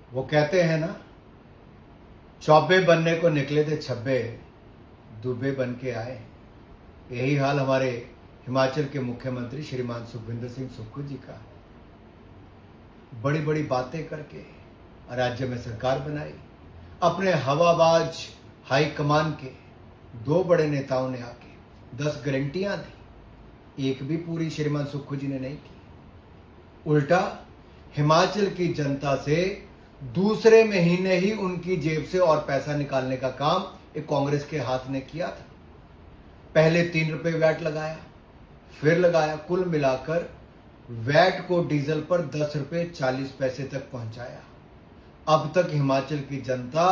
वो कहते हैं ना, चौबे बनने को निकले थे छब्बे, दुबे बन के आए। यही हाल हमारे हिमाचल के मुख्यमंत्री श्रीमान सुखविंदर सिंह सुक्खू जी का। बड़ी बड़ी बातें करके राज्य में सरकार बनाई। अपने हवाबाज हाई कमान के दो बड़े नेताओं ने आके 10 गारंटियां दी, एक भी पूरी श्रीमान सुक्खू जी ने नहीं की। उल्टा हिमाचल की जनता से दूसरे महीने ही उनकी जेब से और पैसा निकालने का काम एक कांग्रेस के हाथ ने किया था। पहले 3 रुपए वैट लगाया, फिर लगाया, कुल मिलाकर वैट को डीजल पर 10 रुपए 40 पैसे तक पहुंचाया। अब तक हिमाचल की जनता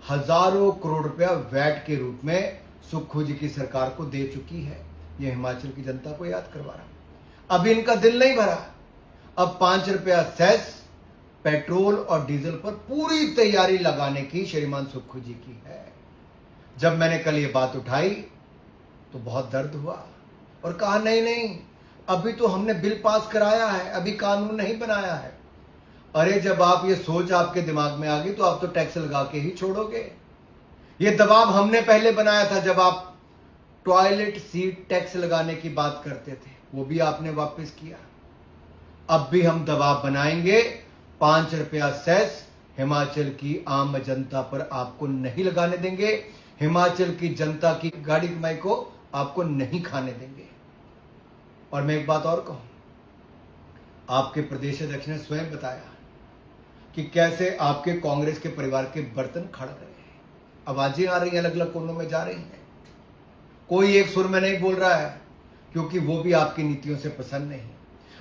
हजारों करोड़ रुपया वैट के रूप में सुक्खू जी की सरकार को दे चुकी है। यह हिमाचल की जनता को याद करवा रहा। अब इनका दिल नहीं भरा। अब 5 रुपया सेस पेट्रोल और डीजल पर पूरी तैयारी लगाने की श्रीमान सुक्खू जी की है। जब मैंने कल ये बात उठाई तो बहुत दर्द हुआ और कहा नहीं नहीं, अभी तो हमने बिल पास कराया है, अभी कानून नहीं बनाया है। अरे जब आप ये सोच आपके दिमाग में आ गई तो आप तो टैक्स लगा के ही छोड़ोगे। ये दबाव हमने पहले बनाया था जब आप टॉयलेट सीट टैक्स लगाने की बात करते थे, वो भी आपने वापस किया। अब भी हम दबाव बनाएंगे। 5 रुपया सेस हिमाचल की आम जनता पर आपको नहीं लगाने देंगे। हिमाचल की जनता की गाड़ी कमाई को आपको नहीं खाने देंगे। और मैं एक बात और कहूं, आपके प्रदेश अध्यक्ष ने स्वयं बताया कि कैसे आपके कांग्रेस के परिवार के बर्तन खड़ गए हैं। आवाजें आ रही हैं, अलग अलग कोनों में जा रही हैं। कोई एक सुर में नहीं बोल रहा है क्योंकि वो भी आपकी नीतियों से पसंद नहीं।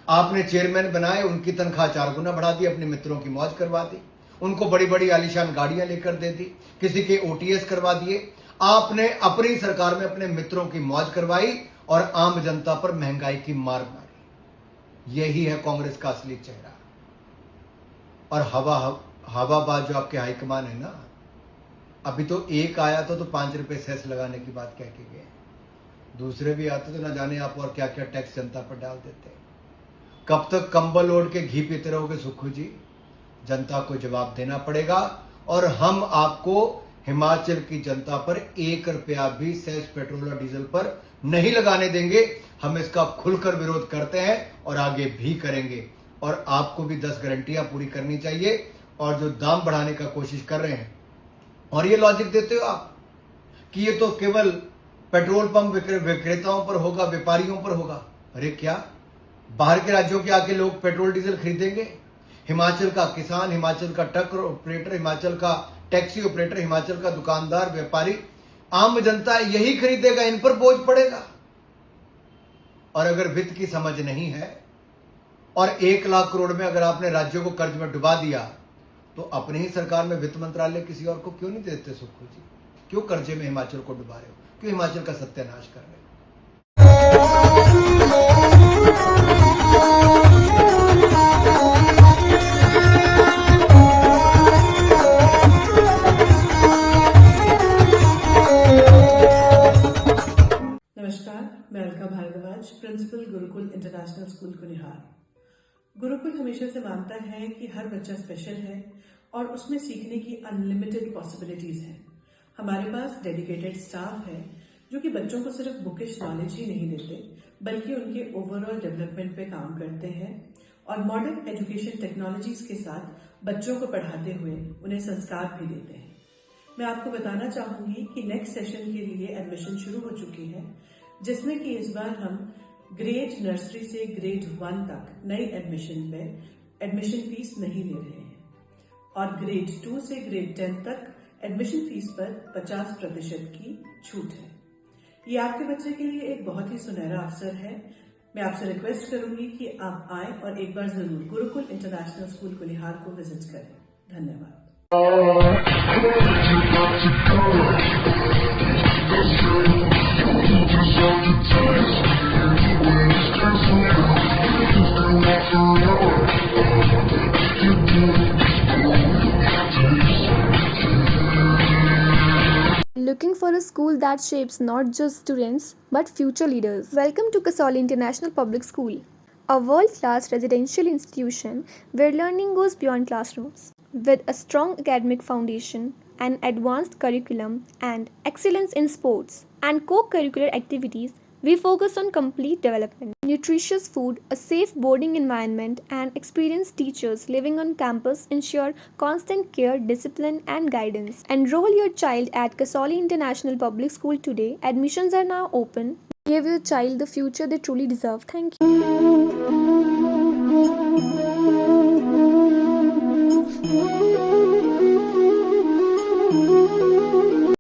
आपने चेयरमैन बनाए, उनकी तनख्वाह 4 गुना बढ़ा दी, अपने मित्रों की मौज करवा दी, उनको बड़ी बड़ी आलीशान गाड़ियां लेकर दे दी, किसी के ओटीएस करवा दिए। आपने अपनी सरकार में अपने मित्रों की मौज करवाई और आम जनता पर महंगाई की मार मारी। यही है कांग्रेस का असली चेहरा। और हवाबाज जो आपके हाईकमान है ना, अभी तो एक आया तो 5 रुपए सेस लगाने की बात कह के गए। दूसरे भी आते तो ना जाने आप और क्या क्या टैक्स जनता पर डाल देते। कब तक कंबल ओढ़ के घी पीते रहोगे सुक्खू जी? जनता को जवाब देना पड़ेगा। और हम आपको हिमाचल की जनता पर 1 रुपया भी सेस पेट्रोल और डीजल पर नहीं लगाने देंगे। हम इसका खुलकर विरोध करते हैं और आगे भी करेंगे। और आपको भी 10 गारंटियां पूरी करनी चाहिए। और जो दाम बढ़ाने का कोशिश कर रहे हैं और ये लॉजिक देते हो आप कि ये तो केवल पेट्रोल पंप विक्रेताओं पर होगा, व्यापारियों पर होगा। अरे क्या बाहर के राज्यों के आके लोग पेट्रोल डीजल खरीदेंगे? हिमाचल का किसान, हिमाचल का ट्रक ऑपरेटर, हिमाचल का टैक्सी ऑपरेटर, हिमाचल का दुकानदार, व्यापारी, आम जनता यही खरीदेगा। इन पर बोझ पड़ेगा। और अगर वित्त की समझ नहीं है और 1 लाख करोड़ में अगर आपने राज्यों को कर्ज में डुबा दिया तो अपनी ही सरकार में वित्त मंत्रालय किसी और को क्यों नहीं देते सुक्खू जी? क्यों कर्जे में हिमाचल को डुबा रहे हो? क्यों हिमाचल का सत्यानाश कर रहे हो? नमस्कार, मैं Alka Bhardwaj, principal Gurukul international school Kunihar. Gurukul हमेशा से मानता है कि हर बच्चा स्पेशल है और उसमें सीखने की अनलिमिटेड पॉसिबिलिटीज हैं। हमारे पास डेडिकेटेड स्टाफ है जो कि बच्चों को सिर्फ बुकिश नॉलेज ही नहीं देते बल्कि उनके ओवरऑल डेवलपमेंट पे काम करते हैं और मॉडर्न एजुकेशन टेक्नोलॉजीज के साथ बच्चों को पढ़ाते हुए उन्हें संस्कार भी देते हैं। मैं आपको बताना चाहूंगी कि नेक्स्ट सेशन के लिए एडमिशन शुरू हो चुकी है, जिसमें कि इस बार हम ग्रेड नर्सरी से ग्रेड 1 तक नई एडमिशन पे एडमिशन फीस नहीं ले रहे हैं और ग्रेड 2 से ग्रेड 10 तक एडमिशन फीस पर 50% की छूट है। ये आपके बच्चे के लिए एक बहुत ही सुनहरा अवसर है। मैं आपसे रिक्वेस्ट करूंगी कि आप आए और एक बार जरूर गुरुकुल इंटरनेशनल स्कूल कुनिहार को विजिट करें। धन्यवाद। Looking for a school that shapes not just students but future leaders? Welcome to Kasoli International Public School, a world-class residential institution where learning goes beyond classrooms. With a strong academic foundation, an advanced curriculum, and excellence in sports and co curricular activities, we focus on complete development. Nutritious food, a safe boarding environment, and experienced teachers living on campus ensure constant care, discipline, and guidance. Enroll your child at Kasoli International Public School today. Admissions are now open. Give your child the future they truly deserve. Thank you.